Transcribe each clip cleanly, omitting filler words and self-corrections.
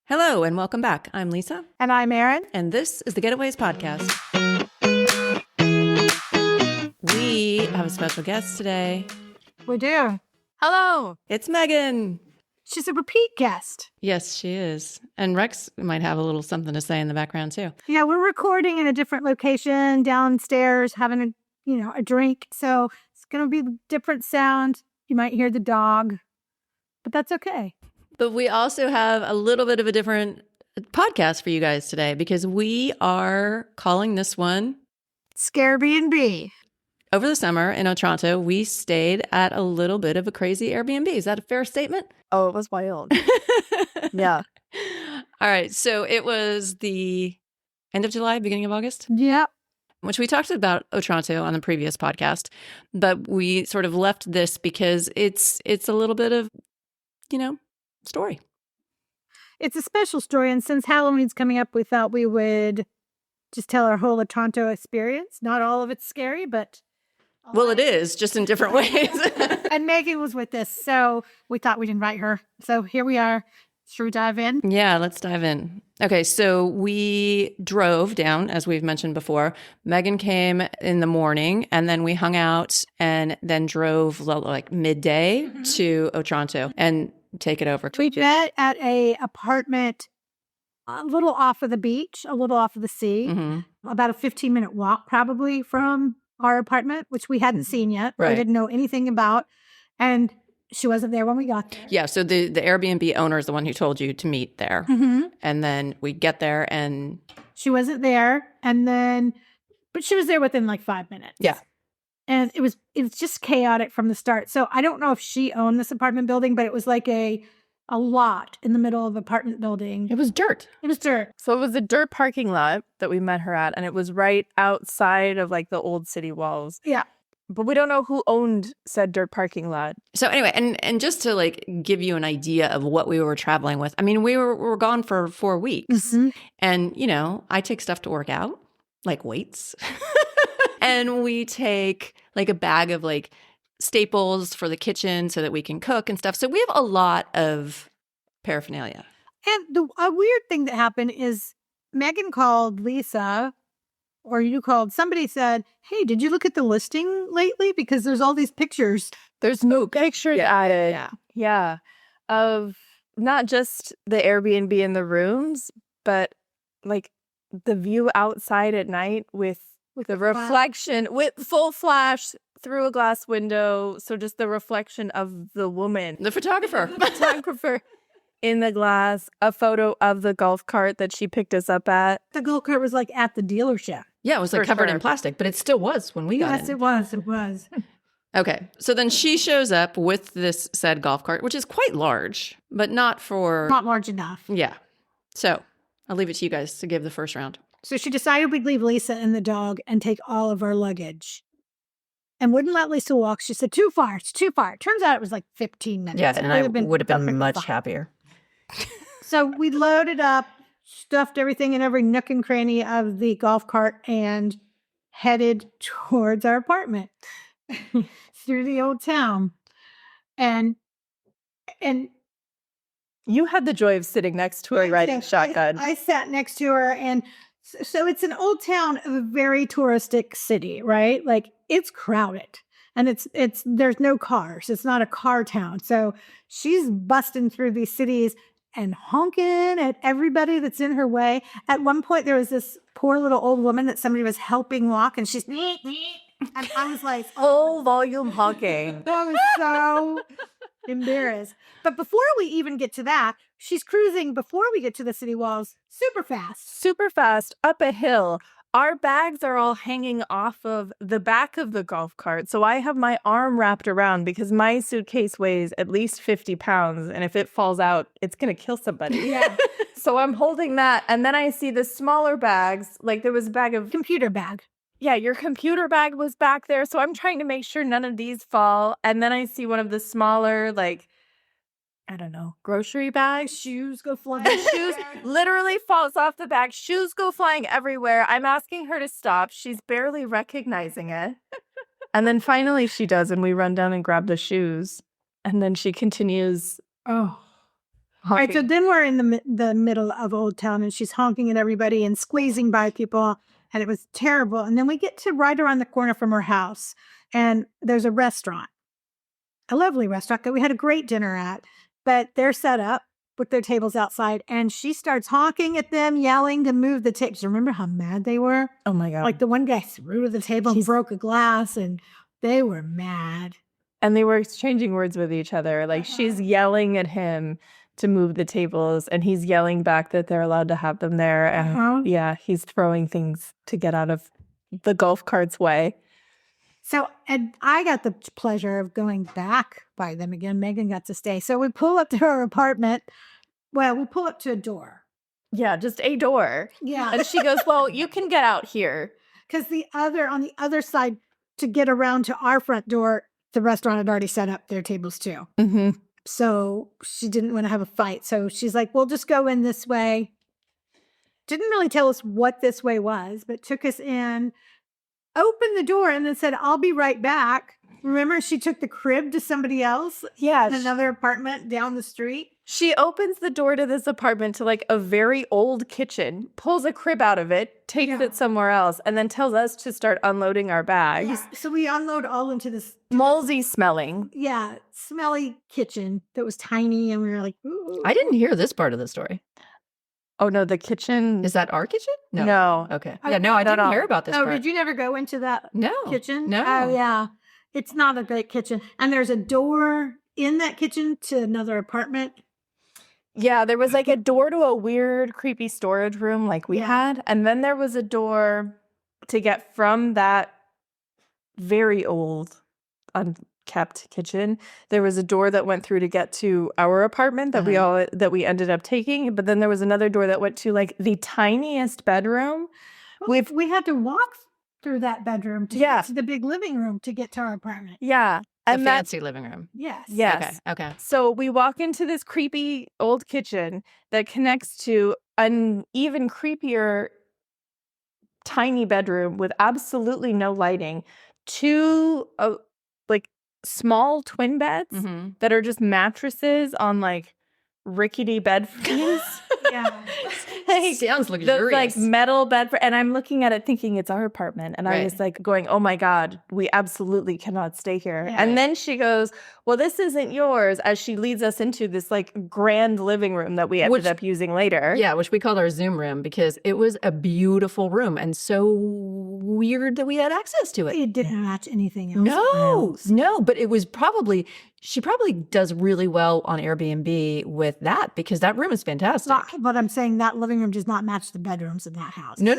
Hello and welcome back. I'm Lisa. And I'm Erin. And this is the Getaways Podcast. We have a special guest today. We do. Hello. It's Megan. She's a repeat guest. Yes, she is. And Rex might have a little something to say in the background too. Yeah, we're recording in a different location downstairs, having a drink. So it's going to be a different sound. You might hear the dog, but that's okay. But we also have a little bit of a different podcast for you guys today because we are calling this one ScareBNB. Over the summer in Otranto, we stayed at a little bit of a crazy Airbnb. Is that a fair statement? Oh, it was wild. Yeah. All right. So it was the end of July, beginning of August? Yep. Which we talked about Otranto on the previous podcast, but we sort of left this because it's a little bit of, story. It's a special story, and since Halloween's coming up, we thought we would just tell our whole Otranto experience. Not all of it's scary, but... Well, it is, just in different ways. And Megan was with us, so we thought we'd invite her. So here we are. Should we dive in? Yeah, let's dive in. Okay, so we drove down, as we've mentioned before. Megan came in the morning, and then we hung out and then drove like midday to Otranto and take it over. We met at a apartment a little off of the beach, a little off of the sea, about a 15-minute walk probably from our apartment, which we hadn't seen yet. Right. We didn't know anything about. And she wasn't there when we got there. Yeah, so the Airbnb owner is the one who told you to meet there. And then we get there and... She wasn't there. But she was there within like 5 minutes. Yeah. And it was just chaotic from the start. So I don't know if she owned this apartment building, but it was like a lot in the middle of an apartment building. It was dirt. It was dirt. So it was a dirt parking lot that we met her at, and it was right outside of like the old city walls. Yeah. But we don't know who owned said dirt parking lot. So anyway, and just to like give you an idea of what we were traveling with, I mean, we were gone for 4 weeks. And, I take stuff to work out, like weights. And we take like a bag of like staples for the kitchen so that we can cook and stuff. So we have a lot of paraphernalia. And a weird thing that happened is Megan called Lisa, or you called, somebody said, hey, did you look at the listing lately? Because there's all these pictures. There's no pictures added. Yeah. Of not just the Airbnb in the rooms, but like the view outside at night with the reflection, with full flash through a glass window. So just the reflection of the woman. The photographer. In the glass, a photo of the golf cart that she picked us up at. The golf cart was like at the dealership. Yeah, it was like covered in plastic, but it still was when we got in. Yes, it was. It was. Okay, so then she shows up with this said golf cart, which is quite large, but not large enough. Yeah. So I'll leave it to you guys to give the first round. So she decided we'd leave Lisa and the dog and take all of our luggage. And wouldn't let Lisa walk. She said, too far. It's too far. It turns out it was like 15 minutes. Yeah, and I would have been much happier. So we loaded up, stuffed everything in every nook and cranny of the golf cart and headed towards our apartment through the old town. And you had the joy of sitting next to her riding shotgun. I sat next to her, and so it's an old town of a very touristic city, right? Like it's crowded. And there's no cars. It's not a car town. So she's busting through these cities and honking at everybody that's in her way. At one point, there was this poor little old woman that somebody was helping walk, and she's, and I was like, full volume honking. I was so embarrassed. But before we even get to that, she's cruising before we get to the city walls super fast up a hill. Our bags are all hanging off of the back of the golf cart. So I have my arm wrapped around because my suitcase weighs at least 50 pounds. And if it falls out, it's going to kill somebody. Yeah. So I'm holding that. And then I see the smaller bags. Like there was a bag of... computer bag. Yeah, your computer bag was back there. So I'm trying to make sure none of these fall. And then I see one of the smaller, like, I don't know, grocery bags. Shoes go flying. Shoes literally falls off the bag. Shoes go flying everywhere. I'm asking her to stop. She's barely recognizing it. And then finally she does, and we run down and grab the shoes. And then she continues, Oh, All right, so then we're in the middle of Old Town, and she's honking at everybody and squeezing by people, and it was terrible. And then we get to right around the corner from her house, and there's a restaurant, a lovely restaurant that we had a great dinner at, but they're set up with their tables outside, and she starts honking at them, yelling to move the tables. Remember how mad they were? Oh my God. Like the one guy threw to the table and broke a glass, and they were mad. And they were exchanging words with each other. Like she's yelling at him to move the tables, and he's yelling back that they're allowed to have them there. And yeah, he's throwing things to get out of the golf cart's way. So, and I got the pleasure of going back by them again. Megan got to stay. So we pull up to her apartment. Well, we pull up to a door. Yeah, just a door. Yeah. And she goes, well, you can get out here. Because on the other side, to get around to our front door, the restaurant had already set up their tables too. Mm-hmm. So she didn't want to have a fight. So she's like, we'll just go in this way. Didn't really tell us what this way was, but took us in, opened the door, and then said, I'll be right back. Remember, she took the crib to somebody else? Yeah. In another apartment down the street? She opens the door to this apartment to like a very old kitchen, pulls a crib out of it, takes it somewhere else, and then tells us to start unloading our bags. Yeah. So we unload all into this moldy smelling. Yeah, smelly kitchen that was tiny, and we were like, ooh. I didn't hear this part of the story. Oh, no, the kitchen. Is that our kitchen? No. Okay. Yeah, no, I didn't hear about this part. Did you never go into that kitchen? No. Oh, yeah. It's not a great kitchen. And there's a door in that kitchen to another apartment. Yeah, there was like a door to a weird, creepy storage room like we had. And then there was a door to get from that very old, unkept kitchen. There was a door that went through to get to our apartment that we ended up taking. But then there was another door that went to like the tiniest bedroom. We had to walk through that bedroom to get to the big living room to get to our apartment. Yeah. And the fancy living room. Yes. Yes. Okay. So we walk into this creepy old kitchen that connects to an even creepier tiny bedroom with absolutely no lighting. Two like small twin beds that are just mattresses on like rickety bed frames. Sounds luxurious. Like metal bed and I'm looking at it thinking it's our apartment, and I was like going, oh my God, we absolutely cannot stay here. And then she goes, well, this isn't yours, as she leads us into this like grand living room that we ended up using later. Yeah, which we called our Zoom room because it was a beautiful room and so weird that we had access to it. It didn't match anything else. No, but it was she probably does really well on Airbnb with that because that room is fantastic. But I'm saying that living room does not match the bedrooms in that house. No,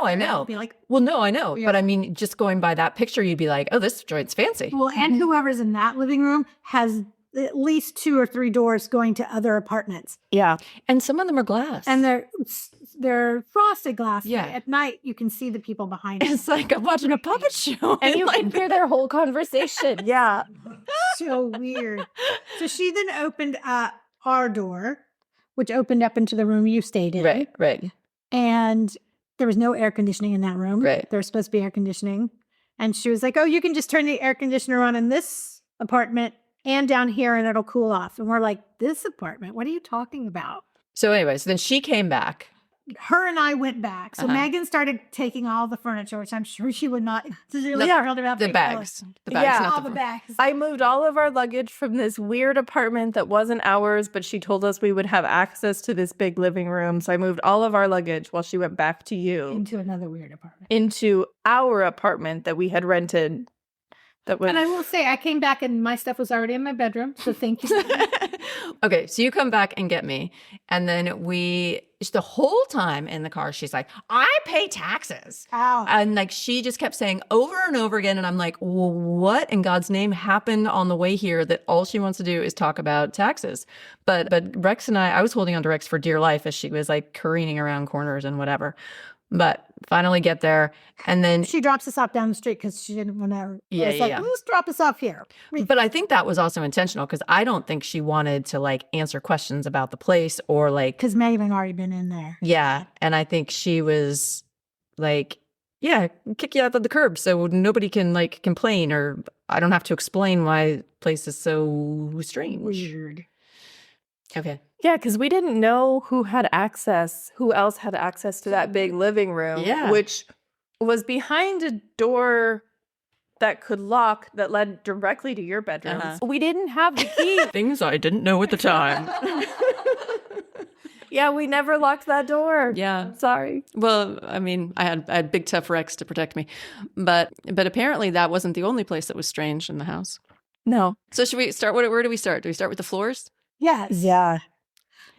I know. Be like, well, no, I know. Yeah. But I mean, just going by that picture, you'd be like, oh, this joint's fancy. Well, and whoever's in that living room has at least 2 or 3 doors going to other apartments. Yeah. And some of them are glass. And they're frosted glass. Yeah. At night, you can see the people behind It's like I'm watching a puppet show. And you can hear their whole conversation. Yeah. So weird. So she then opened up our door, which opened up into the room you stayed in. Right. And there was no air conditioning in that room. Right. There was supposed to be air conditioning. And she was like, oh, you can just turn the air conditioner on in this apartment and down here and it'll cool off. And we're like, this apartment? What are you talking about? So anyways, then she came back. Her and I went back. So Megan started taking all the furniture, which I'm sure she would not. The bags. All the bags. I moved all of our luggage from this weird apartment that wasn't ours, but she told us we would have access to this big living room. So I moved all of our luggage while she went back to you. Into another weird apartment. Into our apartment that we had rented. And I will say, I came back and my stuff was already in my bedroom. So thank you. Okay, so you come back and get me. And then the whole time in the car, she's like, I pay taxes. Ow. And like, she just kept saying over and over again. And I'm like, well, what in God's name happened on the way here that all she wants to do is talk about taxes? But Rex and I was holding on to Rex for dear life as she was like careening around corners and whatever. But finally get there. And then she drops us off down the street because she didn't want to. Let's drop us off here. But I think that was also intentional because I don't think she wanted to like answer questions about the place or like. Because Megan had already been in there. Yeah. And I think she was like, yeah, kick you out of the curb so nobody can like complain or I don't have to explain why the place is so strange. Weird. Okay. Yeah, because we didn't know who else had access to that big living room, which was behind a door that could lock that led directly to your bedroom. We didn't have the key. Things I didn't know at the time. Yeah, we never locked that door. Yeah. I'm sorry. Well, I mean, I had big tough Rex to protect me. But apparently that wasn't the only place that was strange in the house. No. So should we start? Where do we start? Do we start with the floors? Yes. Yeah.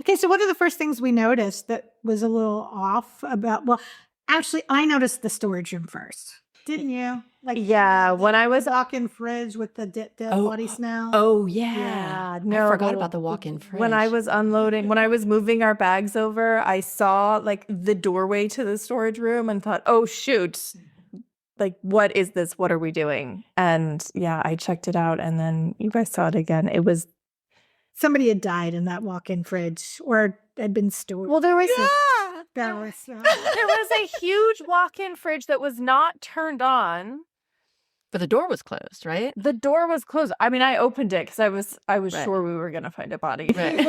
Okay, so what are the first things we noticed that was a little off about? Well, actually, I noticed the storage room first. Didn't you? Like, when I was walk-in fridge with the dead body smell. Oh, yeah. No, I forgot about the walk-in fridge. When I was moving our bags over, I saw like the doorway to the storage room and thought, oh, shoot. Like, what is this? What are we doing? And I checked it out. And then you guys saw it again. It was. Somebody had died in that walk-in fridge or had been stored. Well, there was. There was a huge walk-in fridge that was not turned on. But the door was closed, right? The door was closed. I mean, I opened it because I was sure we were going to find a body. Right.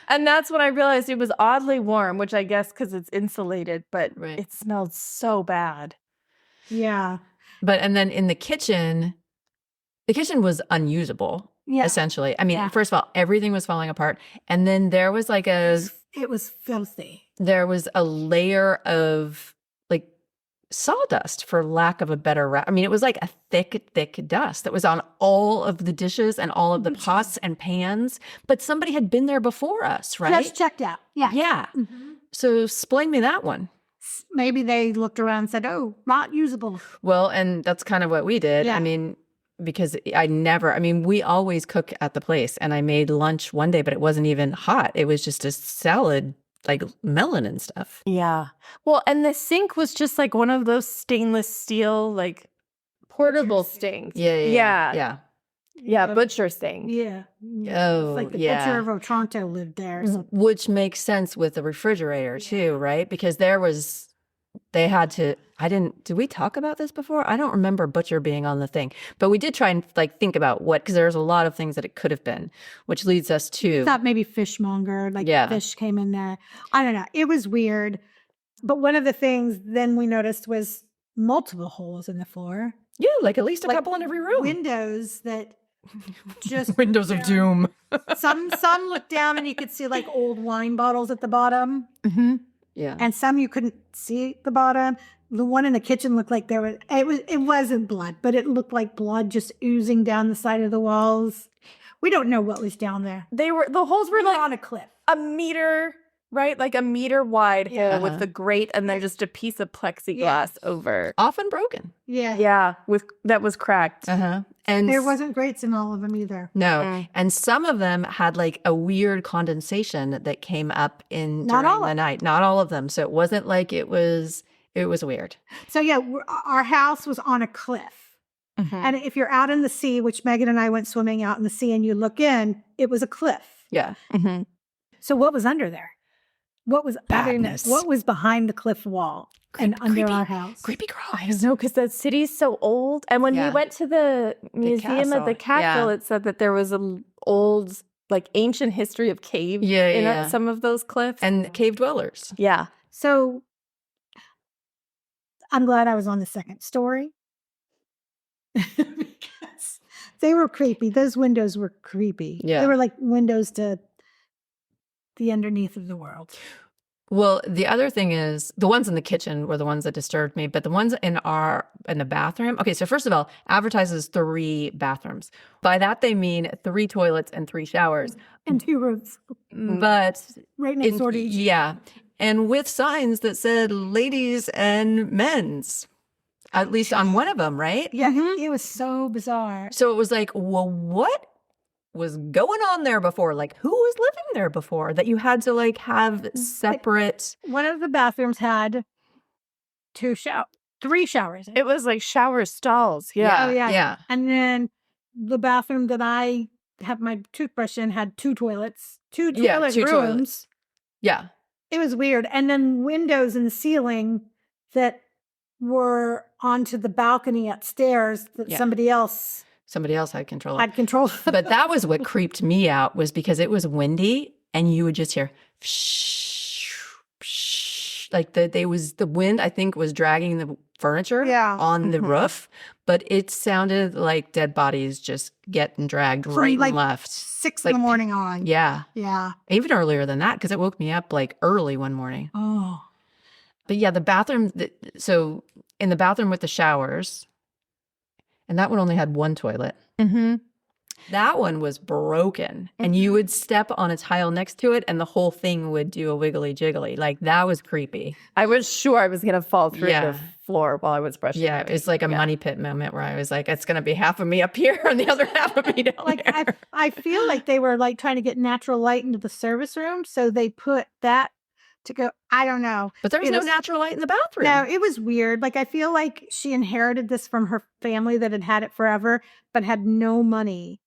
And that's when I realized it was oddly warm, which I guess because it's insulated, but it smelled so bad. Yeah. And then in the kitchen was unusable, essentially. I mean, first of all, everything was falling apart. And then there was like it was filthy. There was a layer of like sawdust, for lack of a better I mean, it was like a thick dust that was on all of the dishes and all of the pots and pans. But somebody had been there before us, right? Just checked out. Yeah. Yeah. Mm-hmm. So explain me that one. Maybe they looked around and said, oh, not usable. Well, and that's kind of what we did. Yeah. I mean, because we always cook at the place, and I made lunch one day, but it wasn't even hot. It was just a salad, like melon and stuff. Yeah. Well, and the sink was just like one of those stainless steel, like portable sinks. Yeah. Yeah, butcher sink. Yeah. Oh, it's like the butcher of Otranto lived there. Which makes sense with the refrigerator too, right? Because did we talk about this before? I don't remember butcher being on the thing, but we did try and like think about because there's a lot of things that it could have been, which leads us to. I thought maybe fishmonger, fish came in there. I don't know. It was weird. But one of the things then we noticed was multiple holes in the floor. Yeah, like at least a couple in every room. Windows that just windows of doom. Some looked down and you could see like old wine bottles at the bottom. Mm-hmm. Yeah. And some you couldn't see the bottom. The one in the kitchen looked like it wasn't blood, but it looked like blood just oozing down the side of the walls. We don't know what was down there. The holes were like on a cliff. A meter, right? Like a meter wide hole with the grate and then just a piece of plexiglass over. Often broken. Yeah. Yeah, that was cracked. Uh-huh. And there wasn't grates in all of them either. No. And some of them had like a weird condensation that came up during the night. Not all of them. So it wasn't like it was weird. So our house was on a cliff. Mm-hmm. And if you're out in the sea, which Megan and I went swimming out in the sea and you look in, it was a cliff. Yeah. Mm-hmm. So what was under there? What was badness? What was behind the cliff wall under our house? Creepy crawlies. I don't know, because the city's so old. And when we went to the museum at the castle, it said that there was an old, like ancient history of caves in some of those cliffs. And cave dwellers. Yeah. So I'm glad I was on the second story. Because they were creepy. Those windows were creepy. Yeah. They were like windows to the underneath of the world. Well, the other thing is the ones in the kitchen were the ones that disturbed me, but the ones in the bathroom. Okay, so first of all, advertises 3 bathrooms. By that they mean 3 toilets and 3 showers and 2 rooms. But right next door to each. Yeah, and with signs that said ladies and men's. At least on one of them, right? Yeah, It was so bizarre. So it was like, well, what was going on there before? Like, who was living there before that you had to like have separate? One of the bathrooms had 3 showers. It was like shower stalls. Yeah. Oh, yeah. And then the bathroom that I have my toothbrush in had 2 toilets, 2 toilet rooms. Toilets. Yeah. It was weird. And then windows in the ceiling that were onto the balcony upstairs that somebody else had control of. Had control of. But that was what creeped me out, was because it was windy and you would just hear like the wind, I think, was dragging the furniture on the roof, but it sounded like dead bodies just getting dragged right and left. 6 in the morning on. Yeah. Yeah. Even earlier than that, because it woke me up like early one morning. Oh. But yeah, the bathroom, so in the bathroom with the showers, and that one only had one toilet. Mm-hmm. That one was broken, and you would step on a tile next to it, and the whole thing would do a wiggly jiggly. Like, that was creepy. I was sure I was going to fall through the floor while I was brushing. Yeah, it's like a money pit moment where I was like, it's going to be half of me up here and the other half of me down there. I feel like they were like trying to get natural light into the service room, so they put that to go. I don't know. But there was no natural light in the bathroom. No, it was weird. Like, I feel like she inherited this from her family that had it forever, but had no money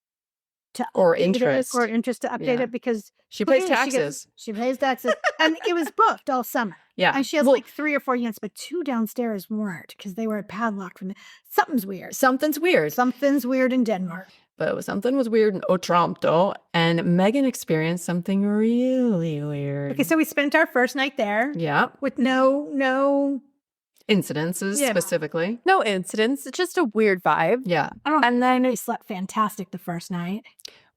or interest to update it because she pays taxes. She pays taxes, and it was booked all summer. Yeah, and she has like 3 or 4 units, but 2 downstairs weren't because they were padlocked. Something's weird. Something's weird in Denmark. But something was weird in Otranto, and Megan experienced something really weird. Okay, so we spent our first night there. Yeah, with no incidences specifically. No incidents. It's just a weird vibe. Yeah. And then we slept fantastic the first night.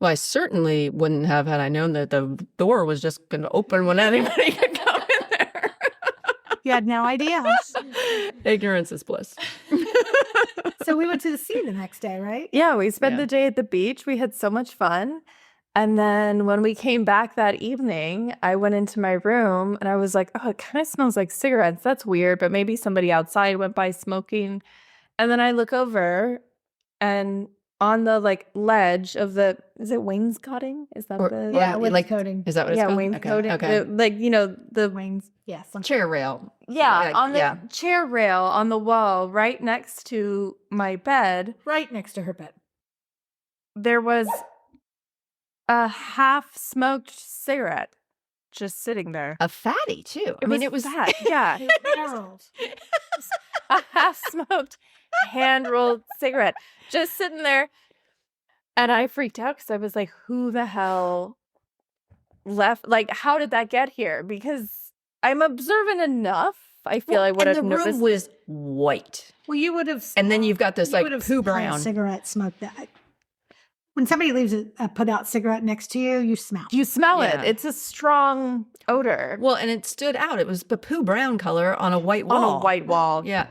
Well, I certainly wouldn't have had I known that the door was just going to open when anybody could come in there. You had no idea. Ignorance is bliss. So we went to the sea the next day, right? Yeah, we spent the day at the beach. We had so much fun. And then when we came back that evening, I went into my room and I was like, oh, it kind of smells like cigarettes. That's weird, but maybe somebody outside went by smoking. And then I look over and on the like ledge of is it wainscoting? Is that wainscoting. Is that what it's called? Wainscoting. Okay. The wings. Yes. Chair rail. Yeah, on the chair rail on the wall right next to my bed. Right next to her bed. There was a half-smoked cigarette just sitting there. A fatty, too. It was fat. Yeah. A half-smoked, hand-rolled cigarette just sitting there. And I freaked out because I was like, who the hell left? Like, how did that get here? Because I'm observant enough. I feel I would have noticed. The room was white. Well, you would have. And then you've got this like poo brown cigarette smoke that. When somebody leaves a put out cigarette next to you, you smell. You smell it. It's a strong odor. Well, and it stood out. It was the poo brown color on a white wall. On a white wall. Yeah.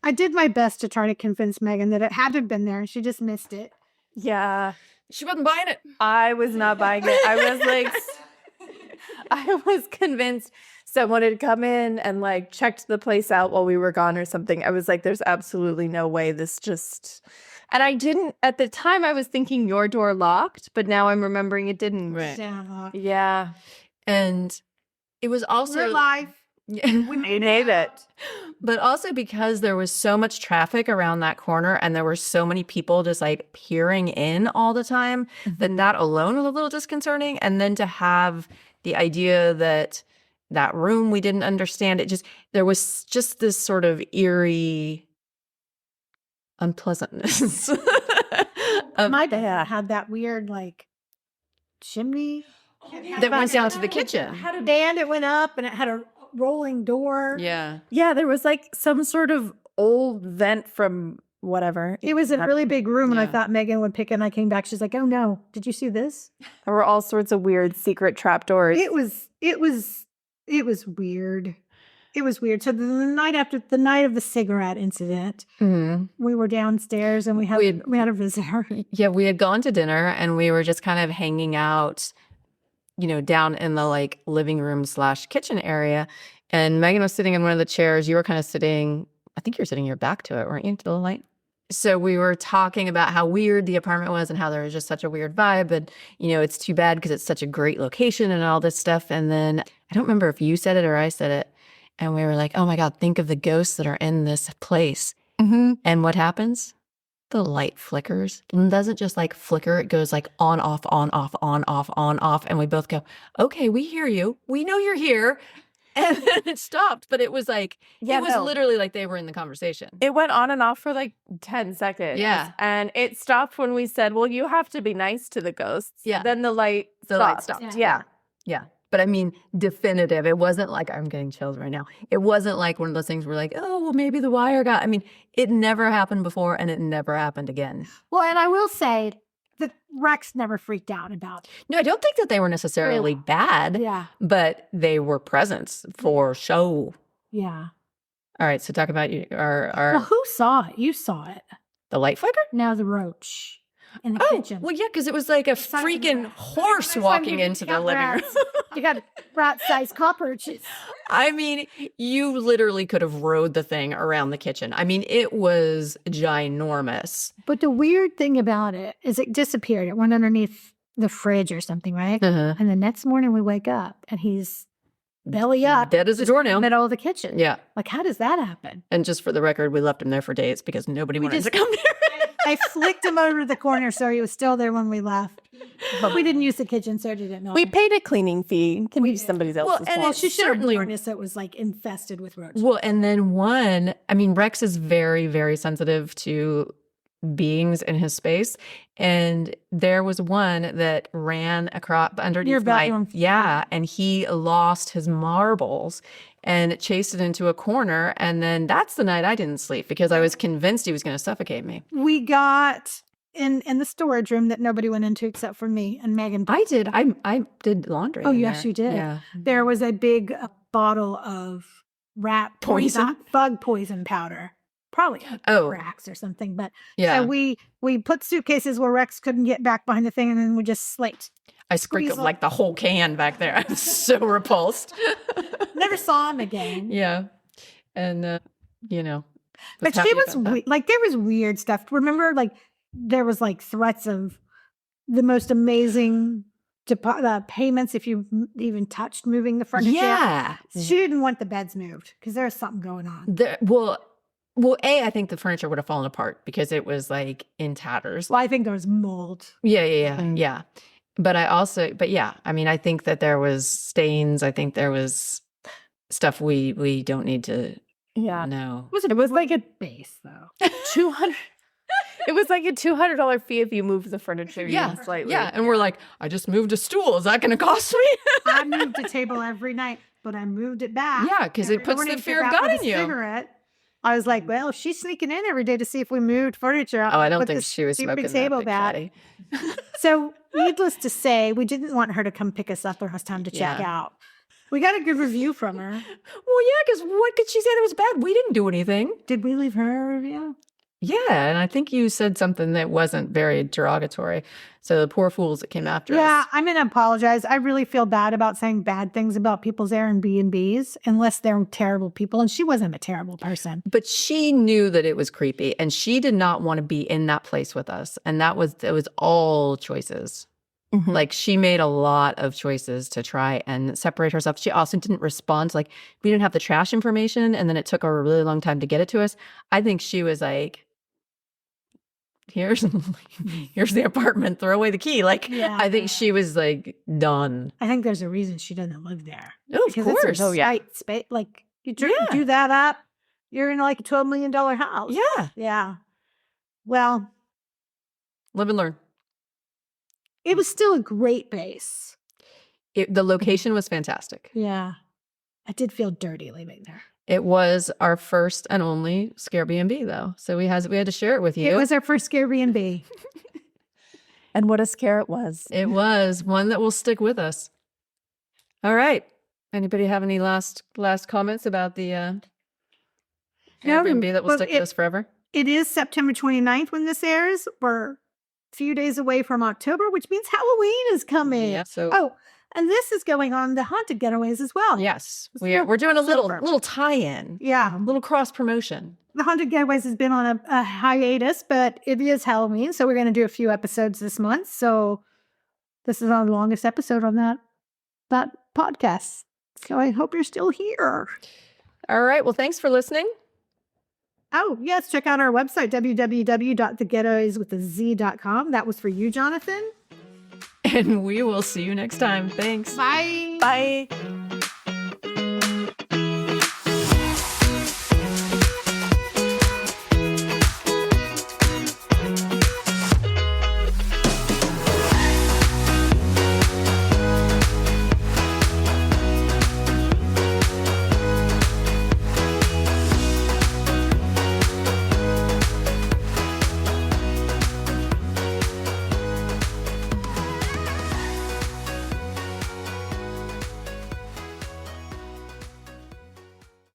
I did my best to try to convince Megan that it had to have been there, and she just missed it. Yeah. She wasn't buying it. I was not buying it. I was like, I was convinced someone had come in and like checked the place out while we were gone or something. I was like, there's absolutely no way this just... And I didn't, at the time I was thinking your door locked, but now I'm remembering it didn't. Right. Yeah. And it was also... We're live. We made it. But also because there was so much traffic around that corner and there were so many people just like peering in all the time, then that alone was a little disconcerting. And then to have the idea that that room we didn't understand, there was just this sort of eerie unpleasantness. My dad had that weird like chimney that went down to the kitchen. It had a band, it went up and it had a rolling door. Yeah. Yeah, there was like some sort of old vent from whatever. It was a really big room and I thought Megan would pick it and I came back. She's like, oh no, did you see this? There were all sorts of weird secret trapdoors. It was weird. It was weird. So the night of the cigarette incident, we were downstairs and we had a visitor. Yeah, we had gone to dinner and we were just kind of hanging out, down in the like living room / kitchen area. And Megan was sitting in one of the chairs. You were kind of sitting, I think you were sitting your back to it, weren't you, to the light? So we were talking about how weird the apartment was and how there was just such a weird vibe. And, it's too bad because it's such a great location and all this stuff. And then I don't remember if you said it or I said it. And we were like, oh my God, think of the ghosts that are in this place. Mm-hmm. And what happens? The light flickers. It doesn't just like flicker. It goes like on, off, on, off, on, off, on, off. And we both go, okay, we hear you. We know you're here. And then it stopped. But it was like, literally like they were in the conversation. It went on and off for like 10 seconds. Yeah. And it stopped when we said, well, you have to be nice to the ghosts. Yeah. Then the light stopped. Yeah. Yeah. But I mean, definitive. It wasn't like, I'm getting chills right now. It wasn't like one of those things where like, oh, well, maybe the wire got, I mean, it never happened before and it never happened again. Well, and I will say that Rex never freaked out about it. No, I don't think that they were necessarily bad. Yeah. But they were presents for show. Yeah. All right. So talk about our Well, who saw it? You saw it. the light flicker? Now the roach in the kitchen. Well, yeah, because it was like a freaking horse walking into the living room. You got rat-sized cockroaches. I mean, you literally could have rode the thing around the kitchen. I mean, it was ginormous. But the weird thing about it is it disappeared. It went underneath the fridge or something, right? Uh-huh. And the next morning we wake up and he's belly up. Dead as a doornail. In the middle of the kitchen. Yeah. Like, how does that happen? And just for the record, we left him there for days because nobody wanted to come there. I flicked him over to the corner so he was still there when we left. But we didn't use the kitchen, so I didn't know. We paid a cleaning fee. Can be somebody else's and fault. She should have certainly- warned us it was like infested with roaches. Well, and then Rex is very, very sensitive to beings in his space. And there was one that ran across underneath Your bedroom. Yeah. And he lost his marbles and chased it into a corner. And then that's the night I didn't sleep because I was convinced he was going to suffocate me. We got in the storage room that nobody went into except for me and Megan. I did. I did laundry. Oh, in yes, there. you did. Yeah. There was a big bottle of rat Poison? bug poison powder. Probably anthrax or something. But Yeah. so we put suitcases where Rex couldn't get back behind the thing, and then we just slate. I squeaked like the whole can back there. I was so repulsed. Never saw him again. Yeah. And, But she was like, there was weird stuff. Remember, like, there was like threats of the most amazing payments if you even touched moving the furniture. Yeah. She didn't want the beds moved because there was something going on. Well, I think the furniture would have fallen apart because it was like in tatters. Well, I think there was mold. Yeah. But yeah, I mean, I think that there was stains. I think there was stuff we don't need to know. It was like a base though. 200. It was like a $200 fee if you moved the furniture even slightly. Yeah, and we're like, I just moved a stool. Is that going to cost me? I moved a table every night, but I moved it back. Yeah, because it puts the fear of God in you. Cigarette. I was like, well, she's sneaking in every day to see if we moved furniture. Oh, I don't think she was smoking that table big back. fatty. So, needless to say, we didn't want her to come pick us up when it was time to check out. We got a good review from her. Well, yeah, because what could she say that was bad? We didn't do anything. Did we leave her a review? Yeah, and I think you said something that wasn't very derogatory. So the poor fools that came after us. Yeah, I'm going to apologize. I really feel bad about saying bad things about people's Airbnbs unless they're terrible people. And she wasn't a terrible person. But she knew that it was creepy and she did not want to be in that place with us. And it was all choices. Mm-hmm. Like she made a lot of choices to try and separate herself. She also didn't respond. Like we didn't have the trash information and then it took her a really long time to get it to us. I think she was like, here's the apartment, throw away the key. Like, I think she was like done. I think there's a reason she doesn't live there. Oh, of course. Space. Like, you do that up, you're in like a $12 million house. Yeah. Yeah. Well, live and learn. It was still a great base. The location was fantastic. Yeah. I did feel dirty leaving there. It was our first and only ScareBNB, though. So we had to share it with you. It was our first ScareBNB. And what a scare it was. It was one that will stick with us. All right. Anybody have any last comments about the Airbnb that will stick with us forever? It is September 29th when this airs. We're a few days away from October, which means Halloween is coming. Yeah. So and this is going on the Haunted Getaways as well. Yes. We're doing a little tie-in. Yeah. A little cross-promotion. The Haunted Getaways has been on a hiatus, but it is Halloween, so we're going to do a few episodes this month. So this is our longest episode on that podcast. So I hope you're still here. All right. Well, thanks for listening. Oh, yes. Check out our website, www.thegetawayswithaz.com. That was for you, Jonathan. And we will see you next time. Thanks. Bye. Bye.